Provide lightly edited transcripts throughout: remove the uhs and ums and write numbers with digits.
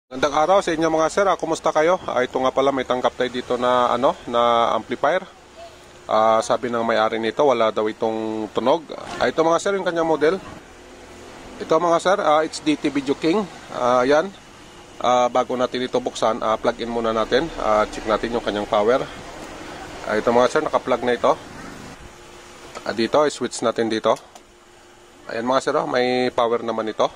Gandang araw sa inyo mga sir. Kumusta kayo? Ito nga pala, may tanggap tayo dito na na amplifier. Sabi ng may-ari nito, wala daw itong tunog. Ito mga sir, yung kanyang model. Ito mga sir, HDT Video King. Yan. Bago natin ito buksan, plug in muna natin. Check natin yung kanyang power. Ito mga sir, naka-plug na ito. Dito, switch natin dito. Ayan mga sir, may power naman ito.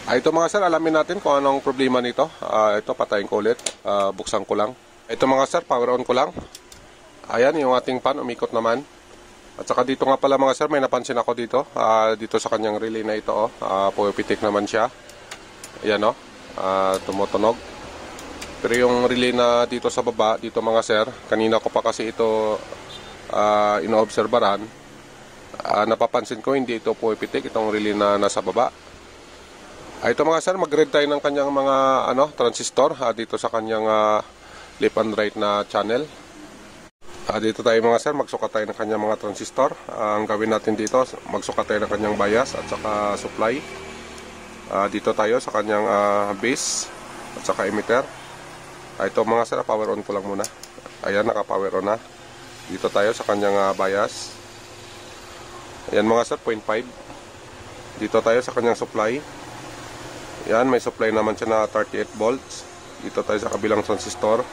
Ito mga sir, alamin natin kung anong problema nito. Ito, patayin ko ulit. Buksan ko lang. Ito mga sir, power on ko lang. Ayan, yung ating fan, umikot naman. At saka dito nga pala mga sir, may napansin ako dito. Dito sa kanyang relay na ito, pumipitik naman siya. Ayan tumutunog. Pero yung relay na dito sa baba, dito mga sir, kanina ko pa kasi ito inoobserbaran. Napapansin ko, hindi ito pumipitik, itong relay na nasa baba. Ito mga sir, mag-read tayo ng kanyang mga transistor dito sa kanyang left and right na channel. Dito tayo mga sir, magsukat tayo ng kanyang mga transistor. Ang gawin natin dito, magsukat tayo ng kanyang bias at saka supply. Dito tayo sa kanyang base at saka emitter. Ito mga sir, power on ko lang muna. Ayan, naka-power on na. Dito tayo sa kanyang bias. Ayan mga sir, 0.5. Dito tayo sa kanyang supply. Yan, may supply naman siya na 38 volts. Dito tayo sa kabilang transistor.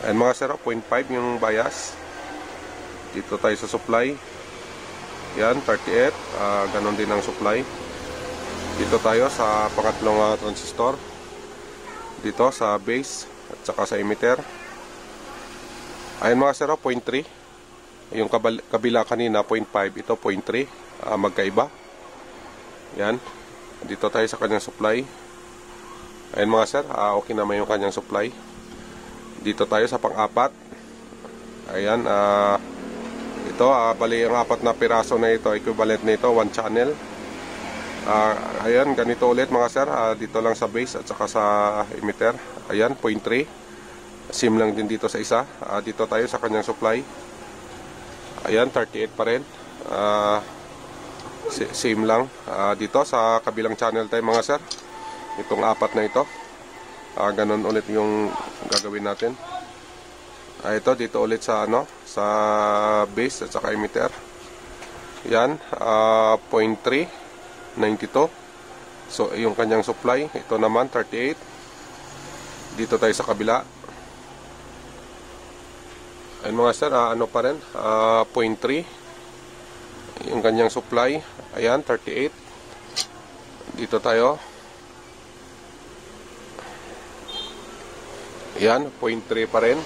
Ayan mga sir, 0.5 yung bias. Dito tayo sa supply. Yan, 38. Ganon din ang supply. Dito tayo sa pangatlong transistor. Dito sa base at saka sa emitter. Ayan mga sir, 0.3. Yung kabila kanina 0.5, ito 0.3. Magkaiba. Yan. Dito tayo sa kanyang supply. Ayan mga sir, okay naman yung kanyang supply. Dito tayo sa pang-apat. Ayan, ito, bali ang apat na piraso na ito, equivalent nito, 1 channel. Ayan, ganito ulit mga sir, dito lang sa base at saka sa emitter. Ayan, 0.3. Sim lang din dito sa isa. Dito tayo sa kanyang supply. Ayan, 38 pa rin. Same lang. Dito sa kabilang channel tayo mga sir, itong apat na ito. Ganon ulit yung gagawin natin. Ito dito ulit sa sa base at saka emitter. Yan, 0.3 92. So yung kanyang supply, ito naman 38. Dito tayo sa kabila. Ayun mga sir, pa rin, 0.3 yung kanyang supply. Ayan, 38. Dito tayo. Ayan, 0.3 pa rin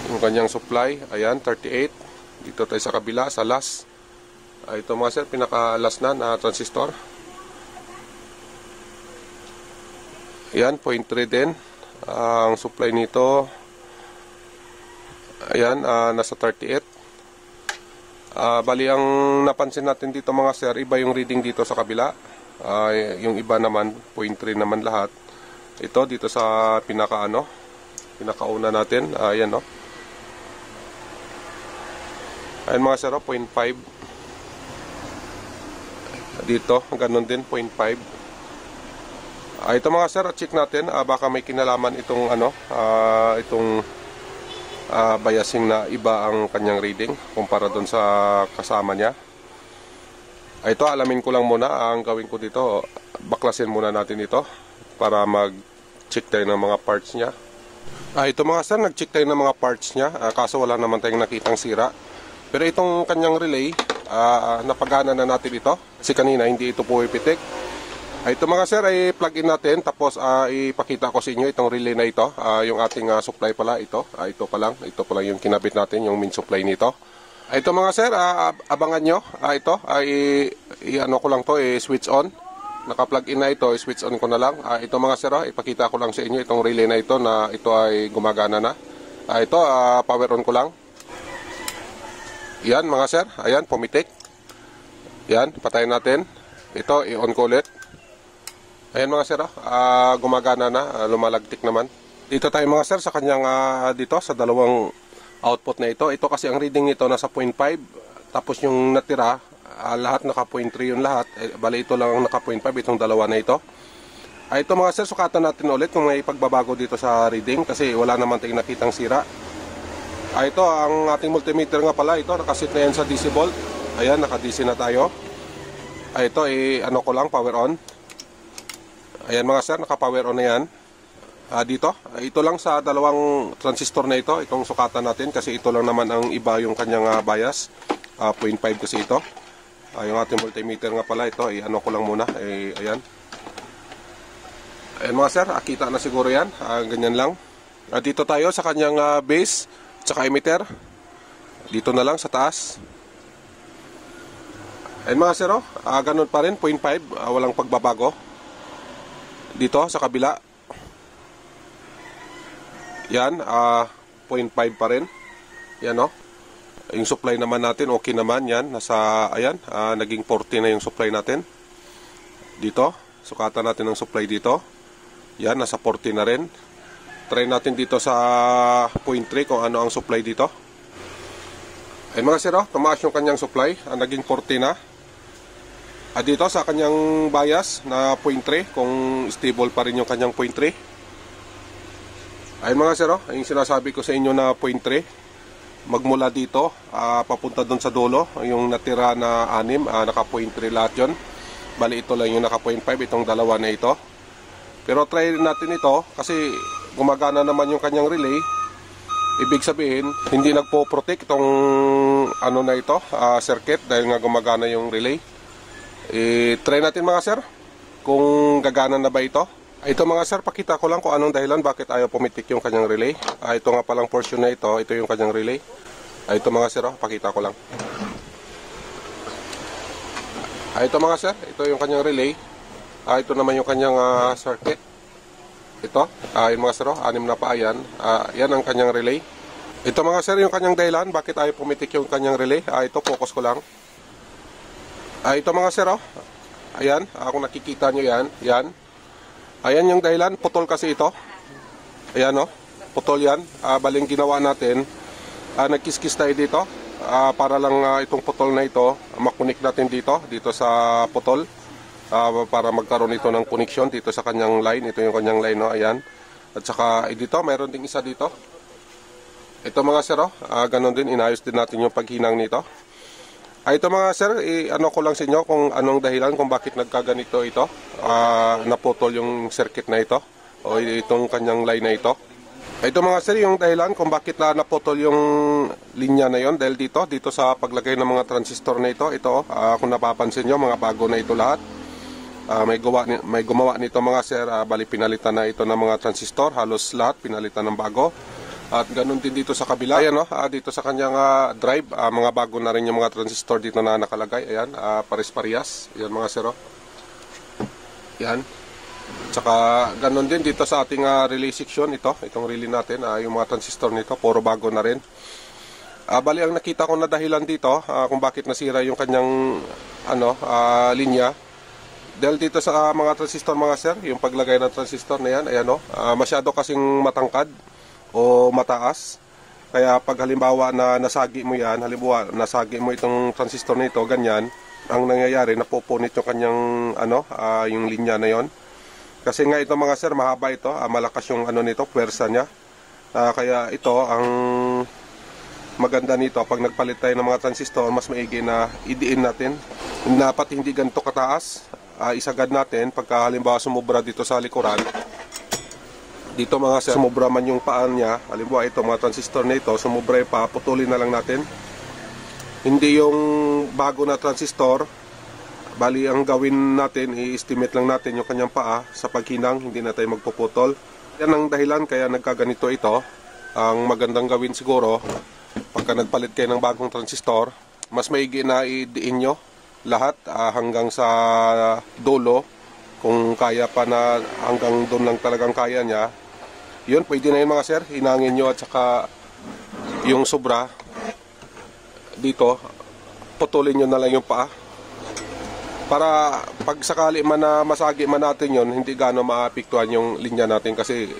yung kanyang supply. Ayan, 38. Dito tayo sa kabila, sa last. Ito mga sir, pinaka-last na transistor. Ayan, 0.3 din ang supply nito. Ayan, nasa 38. Bali ang napansin natin dito mga sir, iba yung reading dito sa kabila. Yung iba naman 0.3 naman lahat. Ito dito sa pinakauna natin. Ayan Ayan mga sir, 0.5. Dito ganun din 0.5. Ito mga sir, check natin, baka may kinalaman itong itong biasing na iba ang kanyang reading kumpara doon sa kasama niya. Ito, alamin ko lang muna. Ang gawin ko dito, baklasin muna natin ito para mag-check tayo ng mga parts niya. Ito mga sir, nag-check tayo ng mga parts niya, kaso wala naman tayong nakitang sira. Pero itong kanyang relay, napagana na natin ito kasi kanina hindi ito pumipitik. Ito mga sir, ay plug in natin, tapos ipakita ko sa inyo itong relay na ito. Yung ating supply pala, ito pa lang yung kinabit natin, yung main supply nito. Ito mga sir, abangan nyo. Ito, ko lang to, switch on. Naka-plug in na ito, switch on ko na lang. Ito mga sir, ipakita ko lang sa inyo itong relay na ito na ito ay gumagana na. Ito, power on ko lang. Yan mga sir, ayan, pumitik. Yan, patayin natin. Ito, i-on ko ulit. Ayan mga sir, gumagana na, lumalagtik naman. Dito tayo mga sir sa kanyang dito sa dalawang output na ito. Ito kasi ang reading nito nasa 0.5, tapos yung natira lahat naka 0.3 yung lahat. Bali ito lang ang naka 0.5, itong dalawa na ito. Ito mga sir, sukatan natin ulit kung may pagbabago dito sa reading kasi wala naman tayong nakitang sira. Ito ang ating multimeter nga pala, ito nakasit na yan sa DC volt. Ayan, naka DC na tayo. Ito ano ko lang, power on. Ayan mga sir, naka power on na yan. Dito, ito lang sa dalawang transistor na ito, itong sukatan natin kasi ito lang naman ang iba yung kanyang bias. 0.5 kasi ito. Yung ating multimeter nga pala ito, ano ko lang muna, ayan. Ayan mga sir, kita na siguro yan, ganyan lang. Dito tayo sa kanyang base, tsaka emitter. Dito na lang sa taas. Ayan mga sir, ganun pa rin, 0.5, walang pagbabago. Dito sa kabila. Yan, 0.5 pa rin. Yan o. Yung supply naman natin, okay naman yan. Nasa, ayan, naging 40 na yung supply natin. Dito, sukatan natin ang supply dito. Yan, nasa 40 na rin. Try natin dito sa 0.3 kung ano ang supply dito. Ay mga sir, tumaas yung kanyang supply. Naging 40 na. Dito sa kanyang bias na 0.3, kung stable pa rin yung kanyang 0.3. Ayun mga sir, yung sinasabi ko sa inyo na 0.3, magmula dito, papunta doon sa dulo, yung natira na 6, naka 0.3 lahat yun. Bali ito lang yung naka 0.5, itong dalawa na ito. Pero try natin ito, kasi gumagana naman yung kanyang relay. Ibig sabihin, hindi nagpo-protect itong ano na ito, circuit, dahil nga gumagana yung relay. Try natin mga sir, kung gagana na ba ito. Ito mga sir, pakita ko lang kung anong dahilan bakit ayaw pumitik yung kanyang relay. Ito nga palang portion na ito yung kanyang relay. Ito mga sir, pakita ko lang. Ito mga sir, ito yung kanyang relay. Ito naman yung kanyang circuit. Ito, yung mga sir, 6 na pa yan. Yan ang kanyang relay. Ito mga sir, yung kanyang dahilan bakit ayaw pumitik yung kanyang relay. Ito, focus ko lang. Ito mga sir, ayan, kung nakikita nyo yan, yan. Ayan yung dahilan, putol kasi ito. Ayan putol yan. Baling ginawa natin, nagkiskis tayo dito. Para lang itong putol na ito, makunik natin dito sa putol. Para magkaroon ito ng connection dito sa kanyang line. Ito yung kanyang line, ayan. At saka dito, mayroon ding isa dito. Ito mga sir, ganun din, inayos din natin yung paghinang nito. Ito mga sir, ano ko lang sa inyo kung anong dahilan kung bakit nagkaganito ito. Naputol yung circuit na ito o itong kanyang line na ito. Ito mga sir, yung dahilan kung bakit naputol yung linya na yon dahil dito sa paglagay ng mga transistor na ito. Kung napapansin nyo, mga bago na ito lahat. May gumawa nito mga sir, bali pinalitan na ito ng mga transistor, halos lahat pinalitan ng bago. At ganun din dito sa kabila. Ayan dito sa kanyang drive, mga bago na rin yung mga transistor dito na nakalagay. Ayan, pares-parehas. Ayan mga sir. Yan. Tsaka ganun din dito sa ating relay section itong relay natin, yung mga transistor nito, puro bago na rin. Bali ang nakita ko na dahilan dito kung bakit nasira yung kanyang linya. Dahil dito sa mga transistor mga sir, yung paglagay ng transistor na yan, ayan masyado kasing matangkad o mataas. Kaya pag halimbawa na nasagi mo yan, halimbawa nasagi mo itong transistor na ito, ganyan, ang nangyayari, napupunit yung kanyang yung linya na yon. Kasi nga ito mga sir, mahaba ito, malakas yung nito, puwersa niya. Kaya ito, ang maganda nito, pag nagpalit tayo ng mga transistor, mas maigi na idiin natin. Dapat hindi ganito kataas, isagad natin, pagka halimbawa sumubra dito sa likuran, dito mga sir, sumubra man yung paan niya, halimbawa ito, mga transistor na ito, sumubra yung paa, putulin na lang natin. Hindi yung bago na transistor, bali ang gawin natin, i-estimate lang natin yung kanyang paa sa paghinang, hindi na tayo magpuputol. Yan ang dahilan kaya nagkaganito ito. Ang magandang gawin siguro, pagka nagpalit kayo ng bagong transistor, mas maigi na idiin nyo lahat hanggang sa dulo. Kung kaya pa na hanggang doon lang talagang kaya niya, yun, pwede na yun mga sir, hinangin nyo at saka yung sobra dito, putulin nyo na lang yung paa. Para pag sakali man na masagi man natin yun, hindi gaano maapektuhan yung linya natin kasi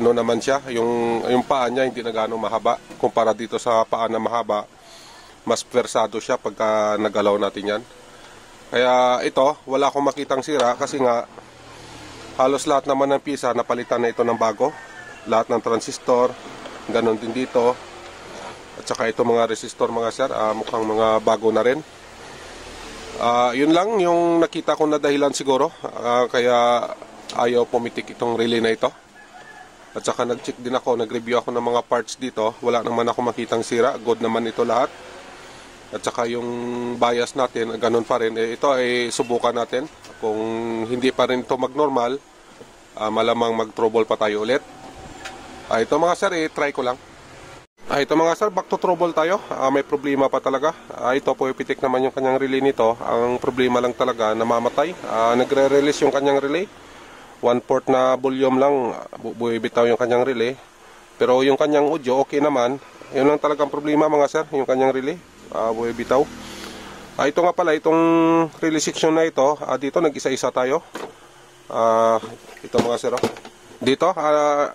naman siya, yung paa niya hindi na gaano mahaba kumpara dito sa paa na mahaba. mas pwersado siya pagka nagalaw natin yan. Kaya ito, wala akong makitang sira kasi nga halos lahat naman ng pisa napalitan na ito ng bago. Lahat ng transistor, ganon din dito. At saka ito mga resistor mga sir, mukhang mga bago na rin. Yun lang yung nakita ko na dahilan siguro, kaya ayaw pumitik itong relay na ito. At saka nag-check din ako, nag-review ako ng mga parts dito. Wala naman ako makitang sira, good naman ito lahat. At saka yung bias natin, ganun pa rin. Ito ay subukan natin. Kung hindi pa rin ito mag-normal, malamang mag-trouble pa tayo ulit. Ito mga sir, try ko lang. Ito mga sir, back to trouble tayo. May problema pa talaga. Ito po, ipitik naman yung kanyang relay nito. Ang problema lang talaga, namamatay. Nagre-release yung kanyang relay. 1/4 na volume lang, buibitaw yung kanyang relay. Pero yung kanyang audio, okay naman. Yun lang talagang problema mga sir, yung kanyang relay. Buibitaw. Ito nga pala, itong relay section na ito, dito nag-isa-isa tayo. Ito mga sir, dito,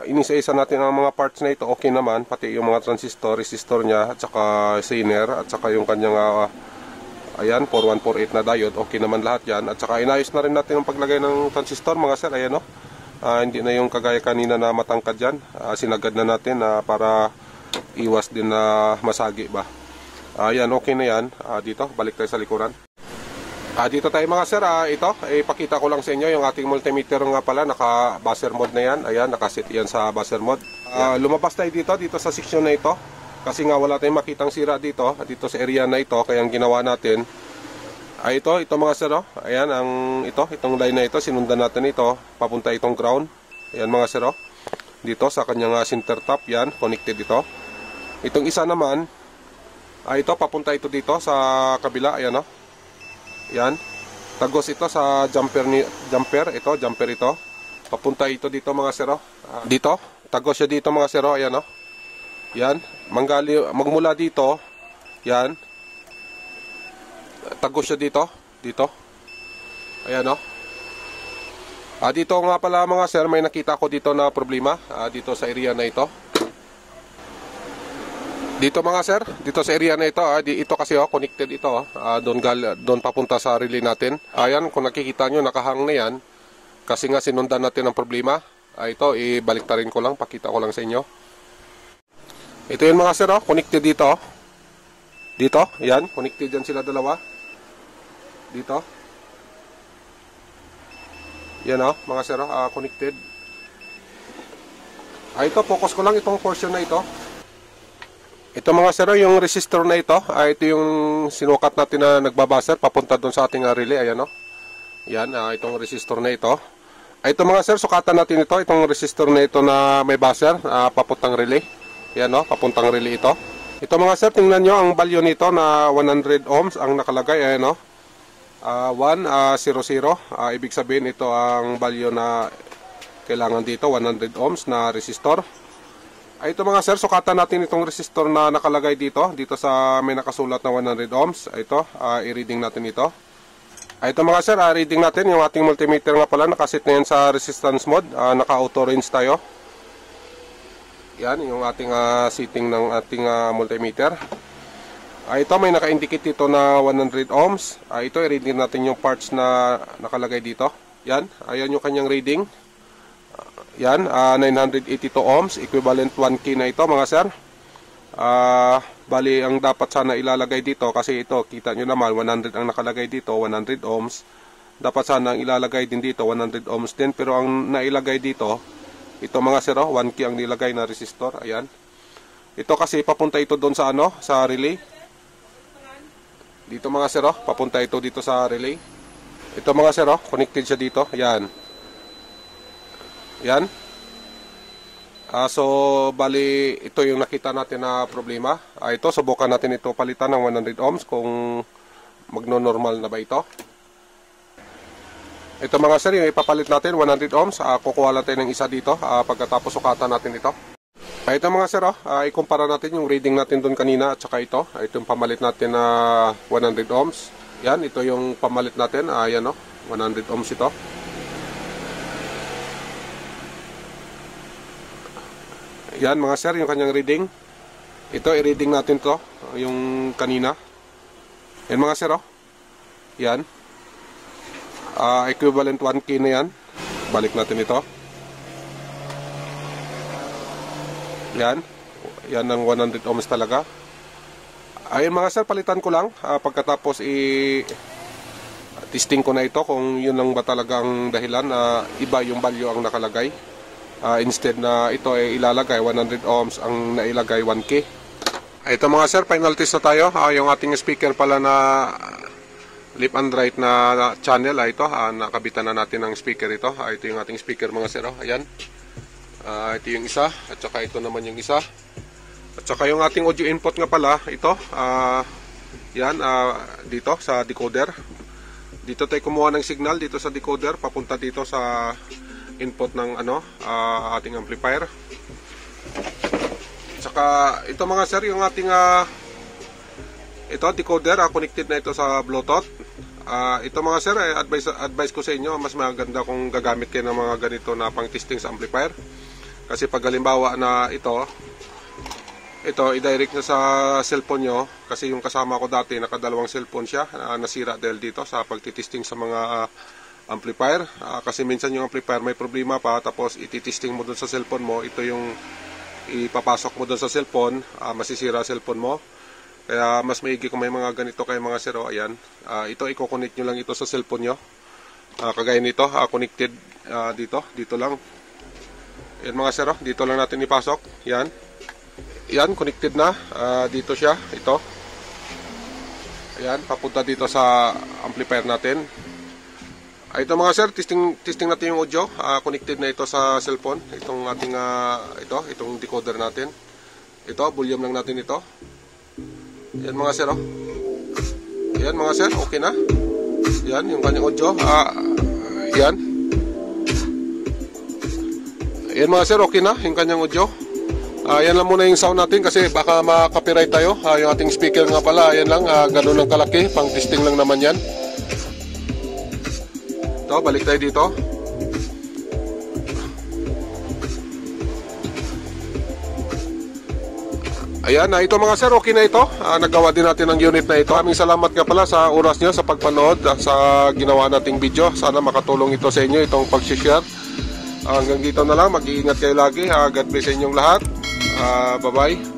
inisa-isa natin ang mga parts na ito, okay naman. Pati yung mga transistor, resistor nya, at saka zener, at saka yung kanyang, ayan, 4148 na diode, okay naman lahat yan. At saka inayos na rin natin ang paglagay ng transistor mga sir, ayan o. Hindi na yung kagaya kanina na matangkad yan. Sinagad na natin para iwas din na masagi ba. Ayan, okay na yan. Dito, balik tayo sa likuran. Dito tayo mga sir, ito, ipakita ko lang sa inyo yung ating multimeter nga pala, naka buzzer mode na yan. Ayan, nakasit yan sa buzzer mode. Lumabas tayo dito sa section na ito. Kasi nga wala tayong makitang sira dito sa area na ito. Kaya ang ginawa natin, ito mga sir, ayan, itong line na ito, sinundan natin ito, papunta itong ground. Ayan mga sir, dito sa kanyang center top, yan, connected ito. Itong isa naman, ito, papunta ito dito sa kabila, ayan yan, tagos ito sa jumper ito, papunta ito dito mga sir, dito, tagos siya dito mga sir, ayan yan, magmula dito, yan, tagos siya dito, ayan dito nga pala mga sir, may nakita ko dito na problema, dito sa area na ito. Dito mga sir, dito sa area na ito, ito kasi connected ito, doon papunta sa relay natin. Ayan, kung nakikita nyo, nakahang na yan. Kasi nga sinundan natin ang problema. Ito, ibaliktarin ko lang, pakita ko lang sa inyo. Ito yun mga sir, connected dito. Dito, yan, connected yan sila dalawa. Dito. Yan mga sir, connected. Ito, focus ko lang itong portion na ito. Ito mga sir, yung resistor na ito, ito yung sinukat natin na nagbabaser papunta doon sa ating relay, ayan yan, itong resistor na ito. Ito mga sir, sukatan natin ito, itong resistor na ito na may buzzer, papuntang relay. Yan papuntang relay ito. Ito mga sir, tingnan nyo ang value nito na 100 ohms ang nakalagay, ayan 100. Ibig sabihin ito ang value na kailangan dito, 100 ohms na resistor. Ito mga sir, sukatan natin itong resistor na nakalagay dito sa may nakasulat na 100 ohms. Ito, i-reading natin ito. Ito mga sir, reading natin yung ating multimeter nga pala, nakasit na yan sa resistance mode, naka-auto range tayo. Yan, yung ating setting ng ating multimeter. Ito, may naka-indicate dito na 100 ohms. Ito, i-reading natin yung parts na nakalagay dito. Yan, ayan yung kanyang reading. Yan, 982 ohms, equivalent 1K na ito mga sir. Bali, ang dapat sana ilalagay dito, kasi ito, kita nyo naman, 100 ang nakalagay dito, 100 ohms. Dapat sana ang ilalagay din dito, 100 ohms din. Pero ang nailagay dito, ito mga sir, 1K ang nilagay na resistor. Ayan. Ito kasi papunta ito doon sa sa relay. Dito mga sir, papunta ito dito sa relay. Ito mga sir, connected siya dito. Ayan. Yan. So, bali, ito yung nakita natin na problema. Ito, subukan natin ito palitan ng 100 ohms kung magno-normal na ba ito. Ito mga sir, yung ipapalit natin, 100 ohms. Kukuha natin ng isa dito pagkatapos sukatan natin ito. Ito mga sir, ikumpara natin yung reading natin doon kanina at saka ito. Ito yung pamalit natin na 100 ohms. Yan, ito yung pamalit natin. Yan 100 ohms ito. Yan mga sir, yung kanyang reading. Ito, i-reading natin to, yung kanina. Yan mga sir, oh. Yan. Equivalent 1K na yan. Balik natin ito. Yan. Yan ang 100 ohms talaga. Ayun mga sir, palitan ko lang. Pagkatapos testing ko na ito kung yun lang ba talaga ang dahilan na iba yung value ang nakalagay. Instead na ito ay ilalagay 100 ohms, ang nailagay 1K. Ito mga sir, final test na tayo. Yung ating speaker pala na left and right na channel, ito, nakabitan na natin ng speaker ito. Ito yung ating speaker mga sir, ayan. Ito yung isa, at saka ito naman yung isa. At saka yung ating audio input nga pala, ito, yan, dito sa decoder. Dito tayo kumuha ng signal dito sa decoder, papunta dito sa input ng ating amplifier. At saka ito mga sir, yung ating ito decoder, connected na ito sa Bluetooth. Ito mga sir, advice ko sa inyo, mas maganda kung gagamit kayo ng mga ganito na pang testing sa amplifier. Kasi pag halimbawa na ito i-direct na sa cellphone nyo, kasi yung kasama ko dati nakadalawang cellphone siya, nasira dahil dito sa pagtitesting sa mga amplifier. Kasi minsan yung amplifier may problema pa, tapos ititesting mo dun sa cellphone mo, ito yung ipapasok mo dun sa cellphone, masisira cellphone mo. Kaya mas maigi kung may mga ganito kayo mga sir, ayan. Ito i-connect nyo lang ito sa cellphone nyo. Kagaya nito, connected dito lang. Yan mga sir, dito lang natin ipasok. Yan, connected na. Dito siya, ito. Ayan, papunta dito sa amplifier natin. Ito mga sir, testing natin yung audio. Connected na ito sa cellphone. Itong ating, itong decoder natin. Ito, volume lang natin ito. Yan mga sir, Yan mga sir, okay na. Yan, yung kanyang audio. Yan. Yan mga sir, okay na yung kanyang audio. Yan lang muna yung sound natin kasi baka ma-copyright tayo. Yung ating speaker nga pala, yan lang, ganun lang kalaki, pang testing lang naman yan. Ito, balik tayo dito. Ayan, ito mga sir, okay na ito. Nagawa din natin ang unit na ito. Maraming salamat nga pala sa oras nyo, sa pagpanood, sa ginawa nating video. Sana makatulong ito sa inyo, itong pag-share. Hanggang dito na lang, mag-iingat kayo lagi. God bless sa inyong lahat. Bye-bye.